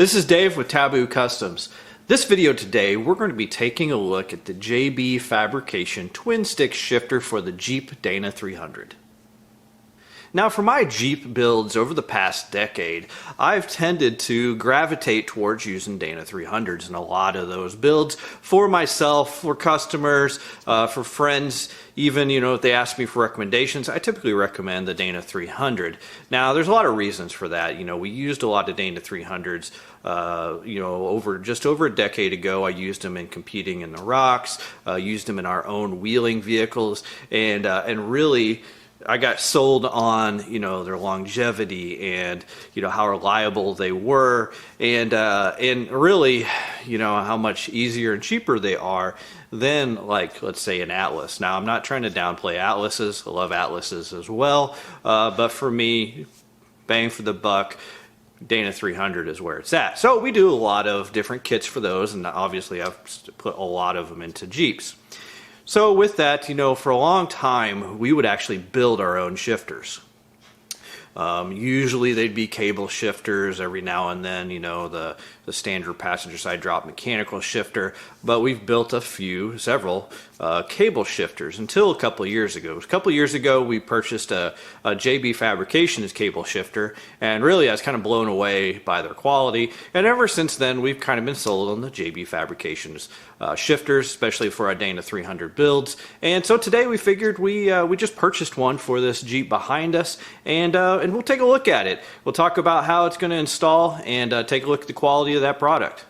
This is Dave with Taboo Customs. This video today, we're going to be taking a look at the JB Fabrication twin stick shifter for the Jeep Dana 300. Now for my Jeep builds over the past decade, I've tended to gravitate towards using Dana 300s in a lot of those builds for myself, for customers, for friends. Even, if they ask me for recommendations, I typically recommend the Dana 300. Now, there's a lot of reasons for that. We used a lot of Dana 300s, just over a decade ago. I used them in competing in the rocks, used them in our own wheeling vehicles, and really, I got sold on, their longevity and, how reliable they were, and really, how much easier and cheaper they are than, like, let's say an Atlas. Now, I'm not trying to downplay Atlases. I love Atlases as well, but for me, bang for the buck, Dana 300 is where it's at. So we do a lot of different kits for those, and obviously I've put a lot of them into Jeeps. So with that, for a long time, we would actually build our own shifters. Usually they'd be cable shifters. Every now and then, the standard passenger side drop mechanical shifter. But we've built several cable shifters until a couple of years ago. A couple of years ago, we purchased a JB Fabrications cable shifter, and really I was kind of blown away by their quality. And ever since then, we've kind of been sold on the JB Fabrications shifters, especially for our Dana 300 builds. And so today we figured we just purchased one for this Jeep behind us, and we'll take a look at it. We'll talk about how it's going to install and take a look at the quality of that product.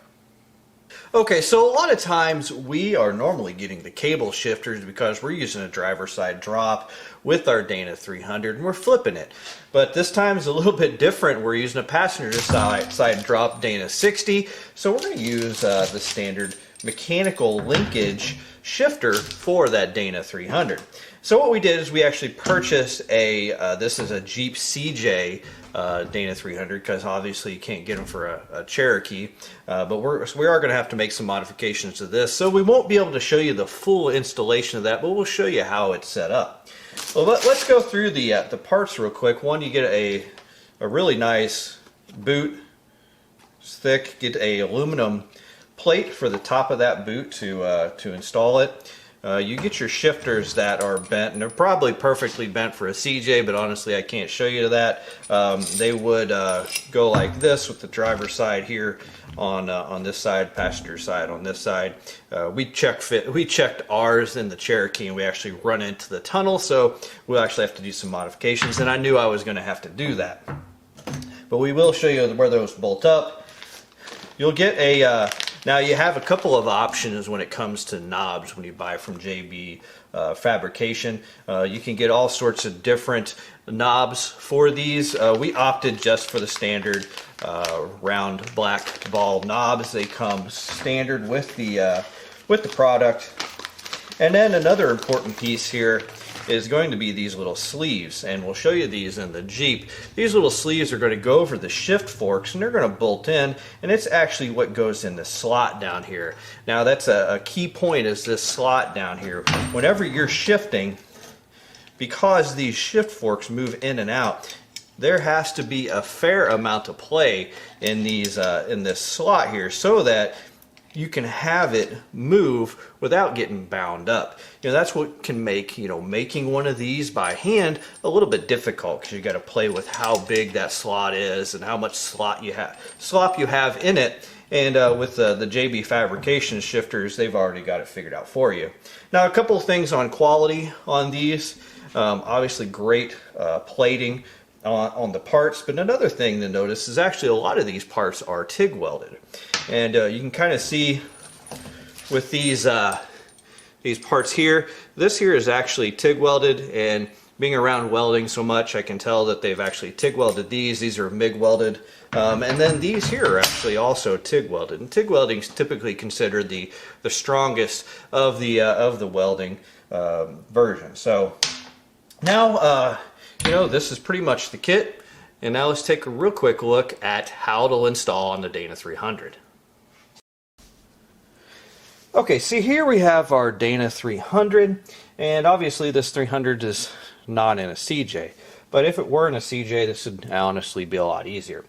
Okay, so a lot of times we are normally getting the cable shifters because we're using a driver's side drop with our Dana 300 and we're flipping it. But this time is a little bit different. We're using a passenger side drop Dana 60, so we're going to use the standard mechanical linkage shifter for that Dana 300. So what we did is we actually purchased this is a Jeep CJ Dana 300, because obviously you can't get them for a Cherokee, but we are going to have to make some modifications to this. So we won't be able to show you the full installation of that, but we'll show you how it's set up. Well, let's go through the parts real quick. One, you get a really nice boot. It's thick. Get a aluminum plate for the top of that boot to install it. You get your shifters that are bent, and they're probably perfectly bent for a CJ, but honestly I can't show you that. They would go like this with the driver's side here on this side, passenger side on this side. We checked ours in the Cherokee, and we actually run into the tunnel, so we'll actually have to do some modifications, and I knew I was going to have to do that. But we will show you where those bolt up. You'll get now you have a couple of options when it comes to knobs when you buy from JB Fabrication. You can get all sorts of different knobs for these. We opted just for the standard round black ball knobs. They come standard with the product. And then another important piece here is going to be these little sleeves, and we'll show you these in the Jeep. These little sleeves are going to go over the shift forks, and they're going to bolt in, and it's actually what goes in the slot down here. Now that's a key point, is this slot down here. Whenever you're shifting, because these shift forks move in and out, there has to be a fair amount of play in these in this slot here, so that you can have it move without getting bound up. That's what can make, making one of these by hand a little bit difficult, because you got to play with how big that slot is and how much slop you have in it. And with the JB Fabrication shifters, they've already got it figured out for you. Now, a couple of things on quality on these. Obviously great plating on the parts, but another thing to notice is actually a lot of these parts are TIG welded. And you can kind of see with these parts here, this here is actually TIG welded, and being around welding so much, I can tell that they've actually TIG welded these. These are MIG welded. And then these here are actually also TIG welded. And TIG welding is typically considered the strongest of the welding version. So now, this is pretty much the kit. And now let's take a real quick look at how it'll install on the Dana 300. Okay, see, here we have our Dana 300, and obviously this 300 is not in a CJ. But if it were in a CJ, this would honestly be a lot easier.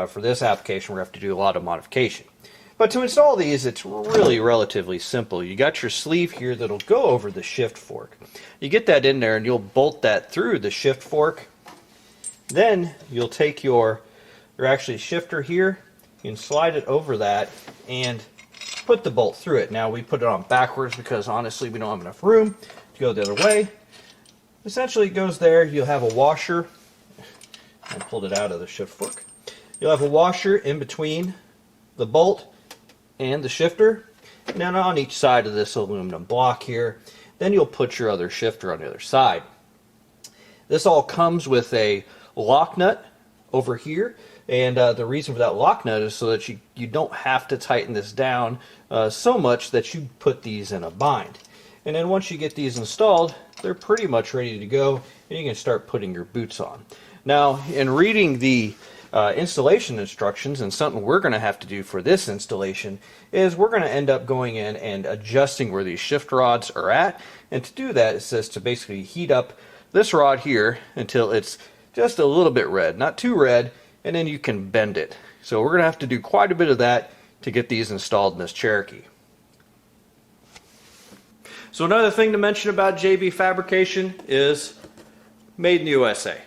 For this application, we're going to have to do a lot of modification. But to install these, it's really relatively simple. You got your sleeve here that'll go over the shift fork. You get that in there and you'll bolt that through the shift fork. Then you'll take your actually shifter here, you can slide it over that and put the bolt through it. Now we put it on backwards because honestly we don't have enough room to go the other way. Essentially it goes there. You'll have a washer. I pulled it out of the shift fork. You'll have a washer in between the bolt and the shifter, and then on each side of this aluminum block here. Then you'll put your other shifter on the other side. This all comes with a lock nut over here, and the reason for that lock nut is so that you don't have to tighten this down so much that you put these in a bind. And then once you get these installed, they're pretty much ready to go, and you can start putting your boots on. Now, in reading the installation instructions, and something we're going to have to do for this installation is we're going to end up going in and adjusting where these shift rods are at. And to do that, it says to basically heat up this rod here until it's just a little bit red, not too red, and then you can bend it. So we're going to have to do quite a bit of that to get these installed in this Cherokee. So another thing to mention about JB Fabrication is made in the USA.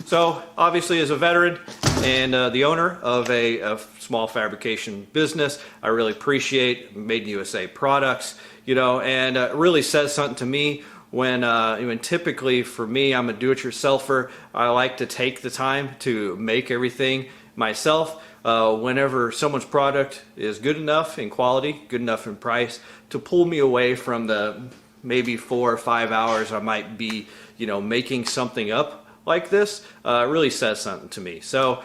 So obviously as a veteran and the owner of a small fabrication business, I really appreciate made in USA products, and it really says something to me when typically for me, I'm a do-it-yourselfer. I like to take the time to make everything myself. Whenever someone's product is good enough in quality, good enough in price, to pull me away from the maybe 4 or 5 hours I might be, making something up like this, really says something to me. So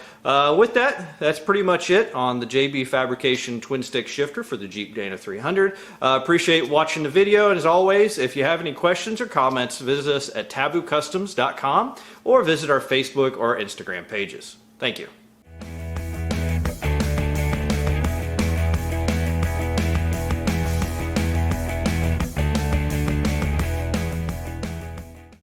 with that, that's pretty much it on the JB Fabrication twin stick shifter for the Jeep Dana 300. Appreciate watching the video, and as always, if you have any questions or comments, visit us at taboocustoms.com or visit our Facebook or Instagram pages. Thank you.